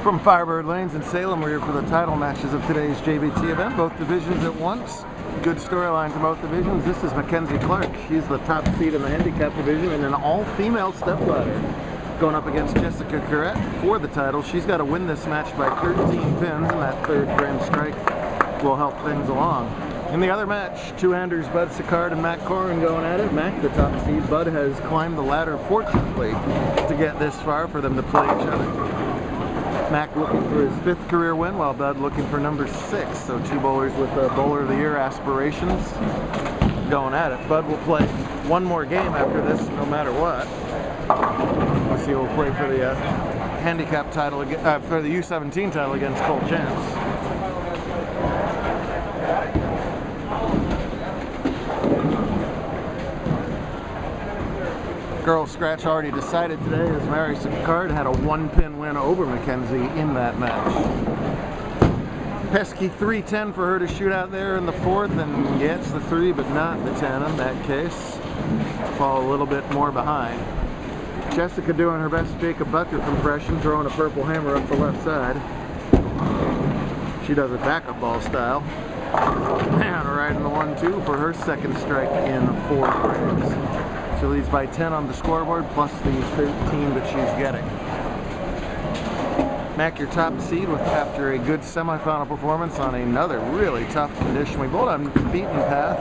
From Firebird Lanes in Salem, we're here for the title matches of today's JBT event, both divisions at once. Good storylines in both divisions. This is Mackenzie Clark. She's the top seed in the handicap division in an all-female stepladder, going up against Jessica Corrett for the title. She's got to win this match by 13 pins, and that third grand strike will help things along. In the other match, two-handers Bud Sicard and Matt Corin going at it. Mac, the top seed. Bud has climbed the ladder, fortunately, to get this far for them to play each other. Mac looking for his 5th career win, while Bud looking for number 6. So two bowlers with Bowler of the Year aspirations going at it. Bud will play one more game after this, no matter what. We'll see. We'll play for the handicap title, for the U17 title against Cole Chance. Girls scratch already decided today as Mary Sicard had a 1-pin win over Mackenzie in that match. Pesky 3-10 for her to shoot out there in the 4th, and gets the 3 but not the 10 in that case. Fall a little bit more behind. Jessica doing her best Jacob Buttriff impression, throwing a purple hammer up the left side. She does it backup ball style. And riding the 1-2 for her 2nd strike in 4 frames. She leads by 10 on the scoreboard, plus the 13 that she's getting. Mac, your top seed, after a good semifinal performance on another really tough condition. We bowled on beaten path,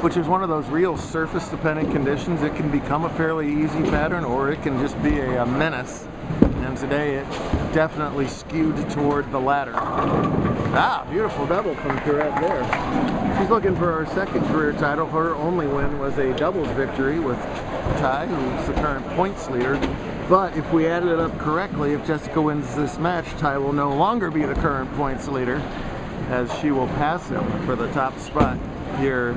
which is one of those real surface-dependent conditions. It can become a fairly easy pattern, or it can just be a menace. And today it definitely skewed toward the latter. Ah, beautiful double from Corrette there. She's looking for her 2nd career title. Her only win was a doubles victory with Ty, who's the current points leader. But if we added it up correctly, if Jessica wins this match, Ty will no longer be the current points leader, as she will pass him for the top spot here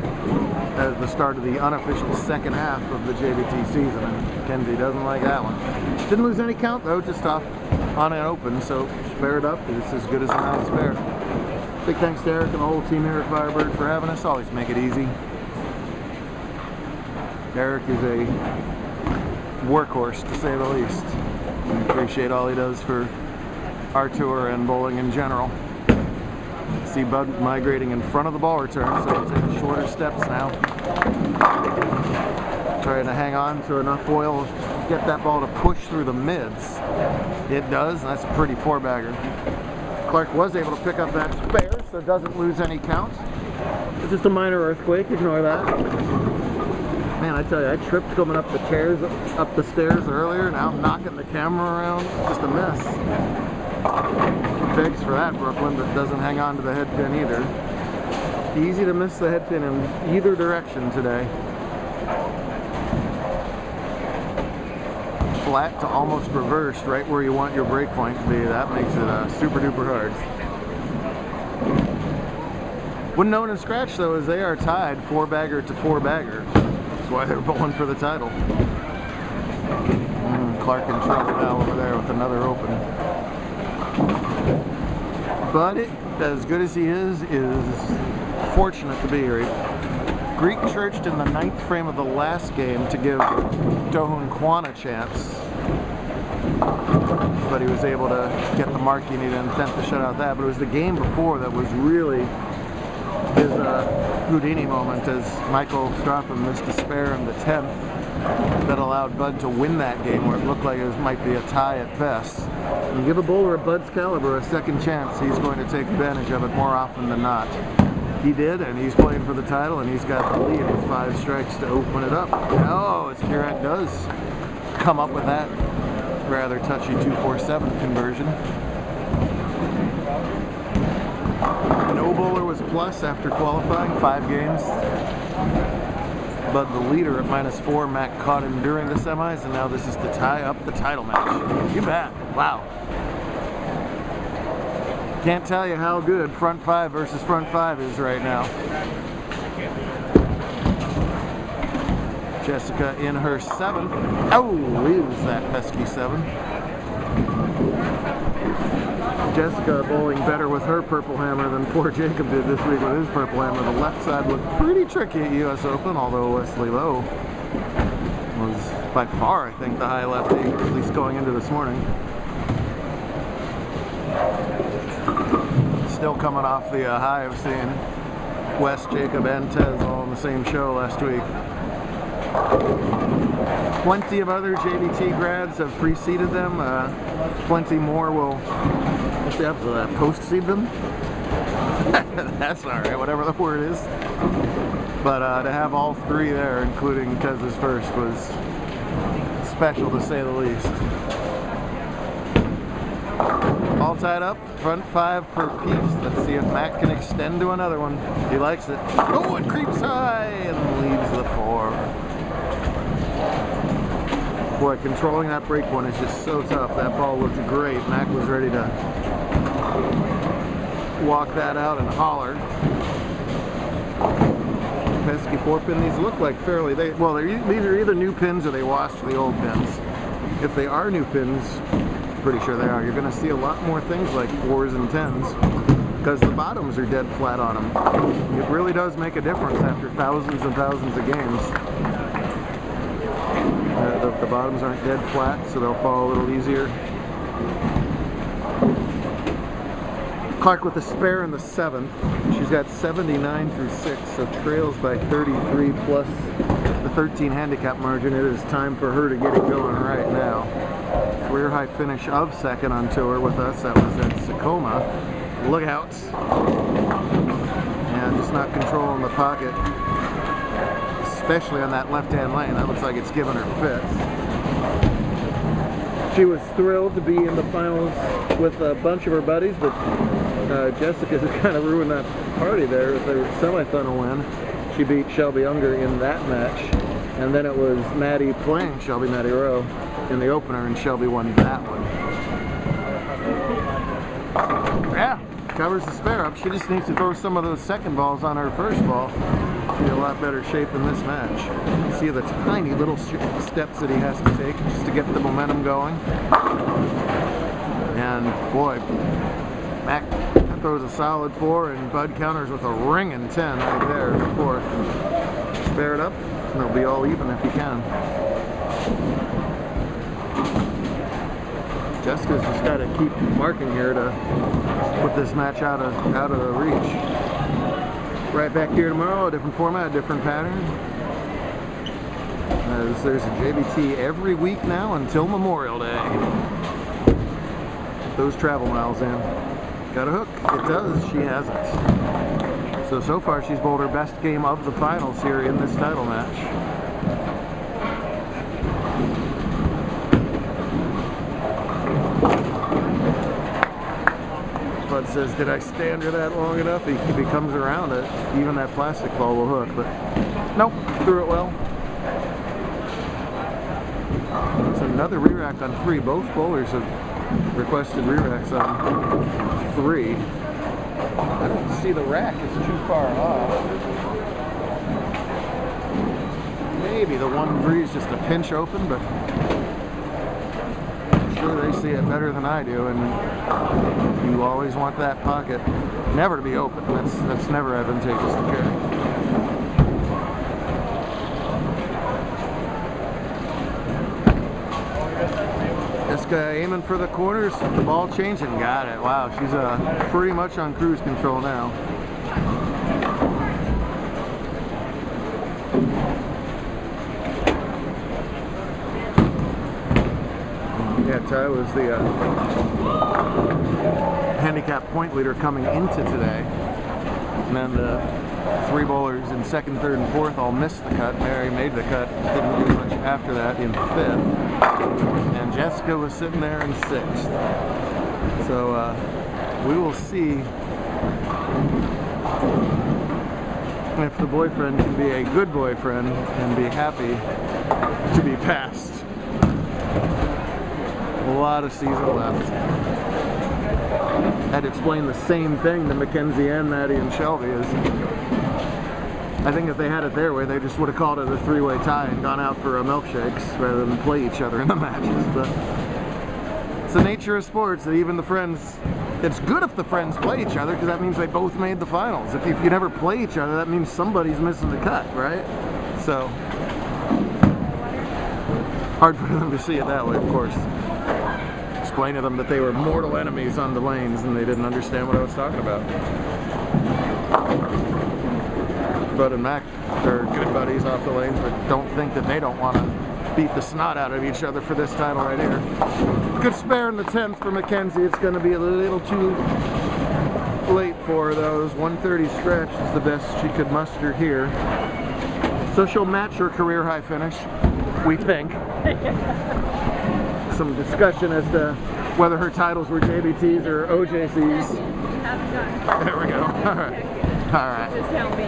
at the start of the unofficial 2nd half of the JBT season. And Kenzie doesn't like that one. Didn't lose any count though, just off on an open, so spare it up. It's as good as an out spare. Big thanks to Eric and the whole team here at Firebird for having us. Always make it easy. Eric is a workhorse, to say the least. We appreciate all he does for our tour and bowling in general. See Bud migrating in front of the ball return, so he's taking shorter steps now. Trying to hang on to enough oil, get that ball to push through the mids. It does, and that's a pretty 4-bagger. Clark was able to pick up that spare, so doesn't lose any counts. It's just a minor earthquake, ignore that. Man, I tell you, I tripped coming up the stairs earlier. Now I'm knocking the camera around. Just a mess. Begs for that, Brooklyn, but doesn't hang on to the head pin either. Easy to miss the head pin in either direction today. Flat to almost reversed, right where you want your break point to be. That makes it super duper hard. One known in scratch though is they are tied 4-bagger to 4-bagger. That's why they're bowling for the title. Clark in trouble now over there with another open. But as good as he is fortunate to be here. Greek churched in the 9th frame of the last game to give Do-Hoon Kwan a chance, but he was able to get the mark he needed in 10th to shut out that. But it was the game before that was really his Houdini moment, as Michael Stratham missed a spare in the 10th that allowed Bud to win that game, where it looked like it might be a tie at best. When you give a bowler of Bud's caliber a 2nd chance, he's going to take advantage of it more often than not. He did, and he's playing for the title, and he's got the lead with 5 strikes to open it up. Oh, as Corrette does come up with that rather touchy 2-4-7 conversion. No bowler was plus after qualifying, 5 games. Bud the leader at -4. Mac caught him during the semis, and now this is to tie up the title match. You bet. Wow. Can't tell you how good front 5 versus front 5 is right now. Jessica in her 7th. Oh, leaves that pesky 7. Jessica bowling better with her purple hammer than poor Jacob did this week with his purple hammer. The left side looked pretty tricky at US Open, although Wesley Lowe was by far, I think, the high lefty, at least going into this morning. still coming off the high of seeing Wes, Jacob, and Tez all on the same show last week. Plenty of other JBT grads have preceded them. Plenty more will, what's the opposite of that, post-seed them? That's alright, whatever the word is. But to have all three there, including Tez's first, was special to say the least. All tied up, front 5 per piece. Let's see if Mac can extend to another one. He likes it. Oh, it creeps high and leaves the 4. Boy, controlling that break one is just so tough. That ball looked great. Mac was ready to walk that out and holler. Pesky 4-pin. These look like fairly, these are either new pins or they washed the old pins. If they are new pins, pretty sure they are, you're going to see a lot more things like 4s and 10s because the bottoms are dead flat on them. It really does make a difference after thousands and thousands of games. The bottoms aren't dead flat, so they'll fall a little easier. Clark with the spare in the 7th. She's got 79 through 6, so trails by 33 plus the 13 handicap margin. It is time for her to get it going right now. Career high finish of 2nd on tour with us. That was at Tacoma. Look out. And just not controlling the pocket, especially on that left-hand lane. That looks like it's giving her fits. She was thrilled to be in the finals with a bunch of her buddies, but Jessica has kind of ruined that party there with her semifinal win. She beat Shelby Unger in that match, and then it was Maddie playing Shelby Maddie Rowe in the opener, and Shelby won that one. Yeah, covers the spare up. She just needs to throw some of those second balls on her first ball. Be a lot better shape in this match. See the tiny little steps that he has to take just to get the momentum going. And boy, Mac throws a solid 4 and Bud counters with a ringing 10 right there in the 4th. Spare it up and they'll be all even if he can. Jessica's just got to keep marking here to put this match out of the reach. Right back here tomorrow, a different format, a different pattern. As there's a JBT every week now until Memorial Day. Get those travel miles in. Got a hook? It does. She has it. So far she's bowled her best game of the finals here in this title match. Bud says, did I stand her that long enough? If he comes around it, even that plastic ball will hook, but nope, threw it well. It's another re-rack on 3. Both bowlers have requested re-racks on 3. I don't see the rack is too far off. Maybe the 1-3 is just a pinch open, but they see it better than I do, and you always want that pocket never to be open. That's never advantageous to carry. Jessica aiming for the corners, the ball changing, got it. Wow, she's pretty much on cruise control now. Yeah, Ty was the handicap point leader coming into today. And then the 3 bowlers in 2nd, 3rd, and 4th all missed the cut. Mary made the cut, didn't do much after that in 5th. And Jessica was sitting there in 6th. So we will see if the boyfriend can be a good boyfriend and be happy to be passed. A lot of season left. I'd explain the same thing to Mackenzie and Maddie and Shelby. I think if they had it their way, they just would have called it a 3-way tie and gone out for milkshakes rather than play each other in the matches. But it's the nature of sports that even the friends, it's good if the friends play each other because that means they both made the finals. If you never play each other, that means somebody's missing the cut, right? So hard for them to see it that way, of course. explain to them that they were mortal enemies on the lanes and they didn't understand what I was talking about. Bud and Mac are good buddies off the lanes, but don't think that they don't want to beat the snot out of each other for this title right here. Good spare in the 10th for Mackenzie. It's going to be a little too late for those. 130 stretch is the best she could muster here. So she'll match her career high finish, we think. Some discussion as to whether her titles were JBTs or OJCs. There we go. All right. All right. Just tell me.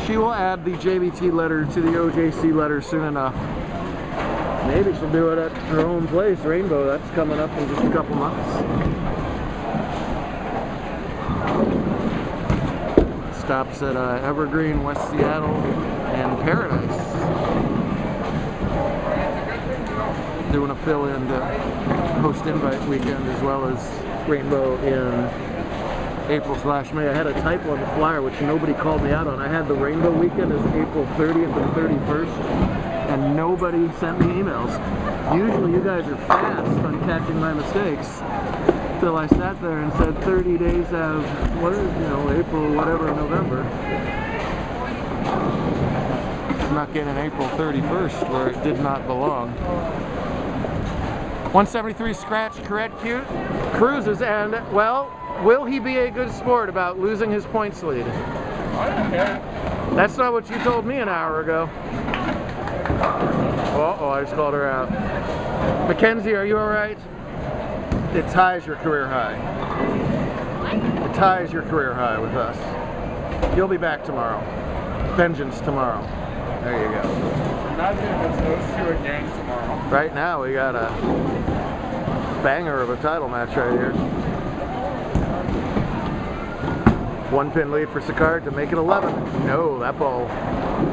She will add the JBT letter to the OJC letter soon enough. Maybe she'll do it at her own place, Rainbow. That's coming up in just a couple months. Stops at Evergreen, West Seattle, and Paradise. Doing a fill-in host invite weekend as well as Rainbow in April/May. I had a typo on the flyer which nobody called me out on. I had the Rainbow weekend as April 30th and 31st, and nobody sent me emails. Usually you guys are fast on catching my mistakes. Till I sat there and said 30 days of what is, April, whatever, November. Snuck in April 31st where it did not belong. 173 scratch, correct, cute. Cruises, and well, will he be a good sport about losing his points lead? I don't care. That's not what you told me an hour ago. Uh-oh, I just called her out. Mackenzie, are you all right? It ties your career high. It ties your career high with us. You'll be back tomorrow. Vengeance tomorrow. There you go. Imagine if it's those two again tomorrow. Right now we got a banger of a title match right here. 1-pin lead for Sicard to make it 11. No, that ball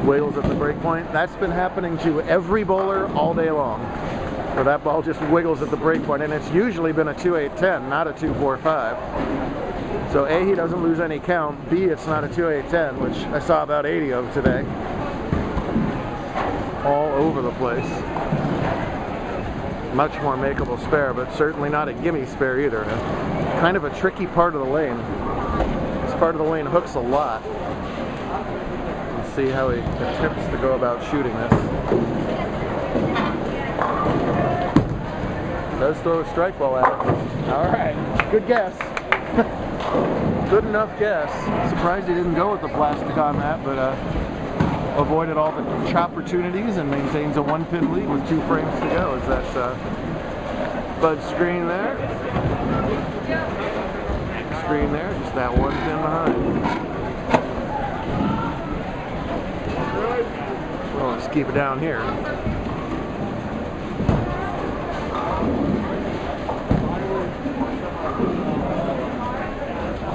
wiggles at the break point. That's been happening to every bowler all day long. So that ball just wiggles at the break point, and it's usually been a 2-8-10, not a 2-4-5. So A, he doesn't lose any count. B, it's not a 2-8-10, which I saw about 80 of today. All over the place. Much more makeable spare, but certainly not a gimme spare either. Kind of a tricky part of the lane. This part of the lane hooks a lot. Let's see how he attempts to go about shooting this. Does throw a strike ball at it. All right, good guess. Good enough guess. Surprised he didn't go with the plastic on that, but avoided all the chop opportunities and maintains a 1-pin lead with 2 frames to go. As that's Bud's screen there. Screen there, just that 1 pin behind. Well, let's keep it down here.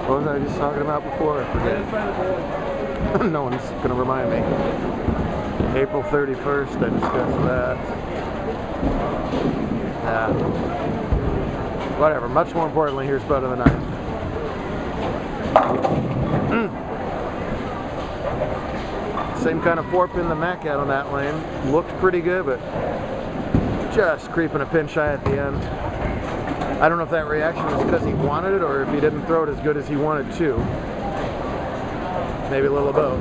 What was I just talking about before? I forget. No one's going to remind me. April 31st, I discussed that. Whatever. Much more importantly, here's Bud of the 9th. Same kind of 4-pin the Mac had on that lane. Looked pretty good, but just creeping a pin shy at the end. I don't know if that reaction was because he wanted it or if he didn't throw it as good as he wanted to. Maybe a little of both.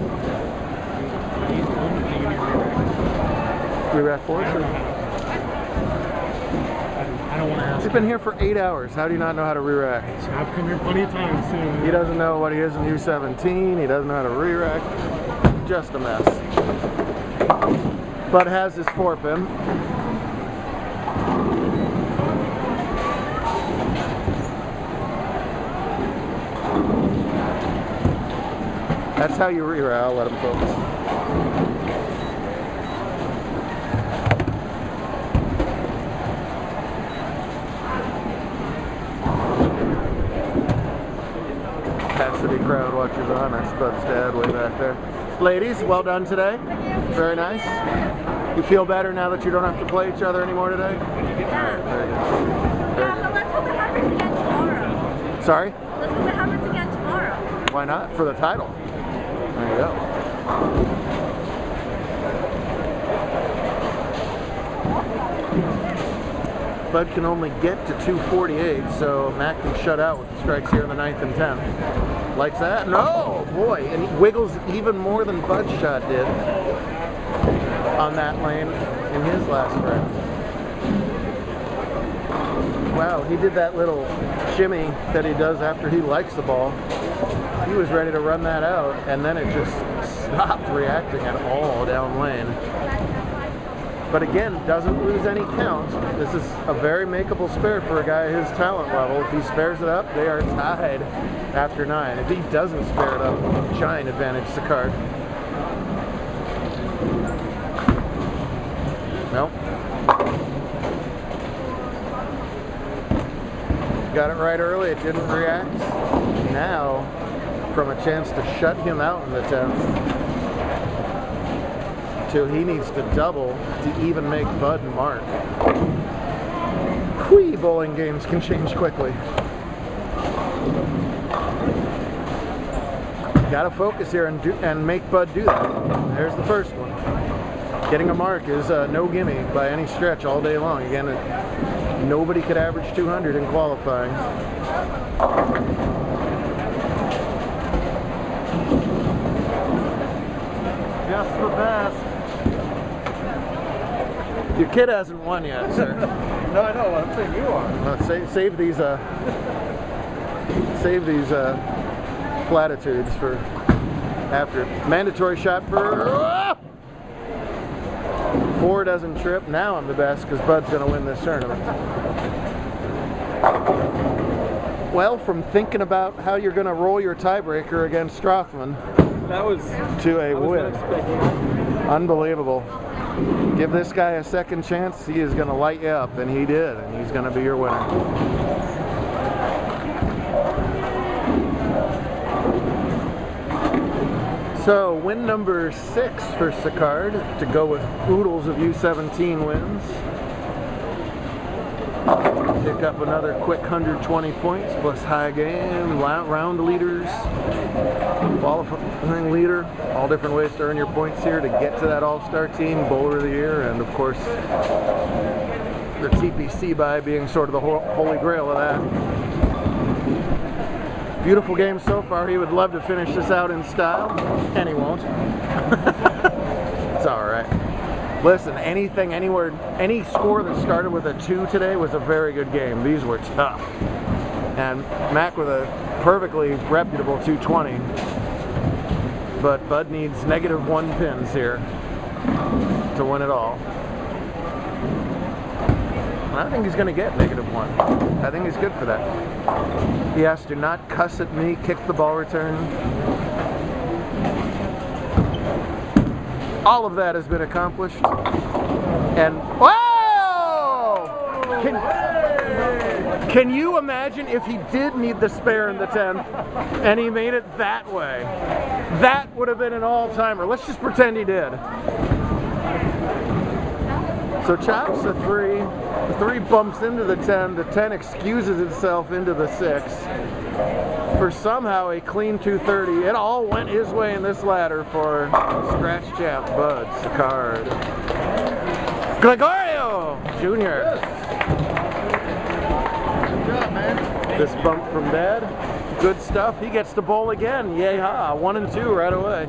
Re-rack for us? I don't want to ask. He's been here for 8 hours. How do you not know how to re-rack? I've come here plenty of times too. He doesn't know what he is in U17. He doesn't know how to re-rack. Just a mess. Bud has his 4-pin. That's how you re-rack. I'll let him focus. Has to be crowd watchers on. That's Bud's dad way back there. Ladies, well done today. Very nice. You feel better now that you don't have to play each other anymore today? Yeah. Very good. Very Yeah, good. but let's hope it happens again tomorrow. Sorry? Let's hope it happens again tomorrow. Why not? For the title. There you go. Bud can only get to 248, so Mac can shut out with the strikes here in the 9th and 10th. Likes that? No! Boy, and he wiggles even more than Bud's shot did on that lane in his last frame. Wow, he did that little shimmy that he does after he likes the ball. He was ready to run that out, and then it just stopped reacting at all down lane. But again, doesn't lose any count. This is a very makeable spare for a guy his talent level. If he spares it up, they are tied after 9. If he doesn't spare it up, giant advantage to card. Nope. Got it right early, it didn't react. Now, from a chance to shut him out in the 10th, to he needs to double to even make Bud and Mark. Whee, bowling games can change quickly. Gotta focus here and make Bud do that. There's the first one. Getting a mark is no gimme by any stretch all day long. Again, nobody could average 200 in qualifying. Just the best. Your kid hasn't won yet, sir. No, I know. I'm saying you are. Well, save these platitudes for after. Mandatory shot for 4 doesn't trip. Now I'm the best because Bud's going to win this tournament. Well, from thinking about how you're going to roll your tiebreaker against Strothman to a win. Unbelievable. Give this guy a second chance, he is going to light you up, and he did, and he's going to be your winner. So, win number 6 for Sicard, to go with oodles of U17 wins. Pick up another quick 120 points, plus high game, round leaders, qualifying leader, all different ways to earn your points here to get to that all-star team, bowler of the year, and of course, the TPC buy being sort of the holy grail of that. Beautiful game so far. He would love to finish this out in style, and he won't. It's all right. Listen, anything, anywhere, any score that started with a 2 today was a very good game. These were tough. And Mac with a perfectly reputable 220. But Bud needs -1 pins here to win it all. I think he's going to get -1. I think he's good for that. He has to not cuss at me, kick the ball return. All of that has been accomplished. And whoa! Can you imagine if he did need the spare in the 10th and he made it that way? That would have been an all-timer. Let's just pretend he did. So chops the 3. The 3 bumps into the 10. The 10 excuses itself into the 6. For somehow a clean 230. It all went his way in this ladder for scratch champ Bud Sicard. Gregorio Jr. Yes. Good job, man. This bump from Dad. Good stuff. He gets to bowl again. Yay-ha. 1 and 2 right away.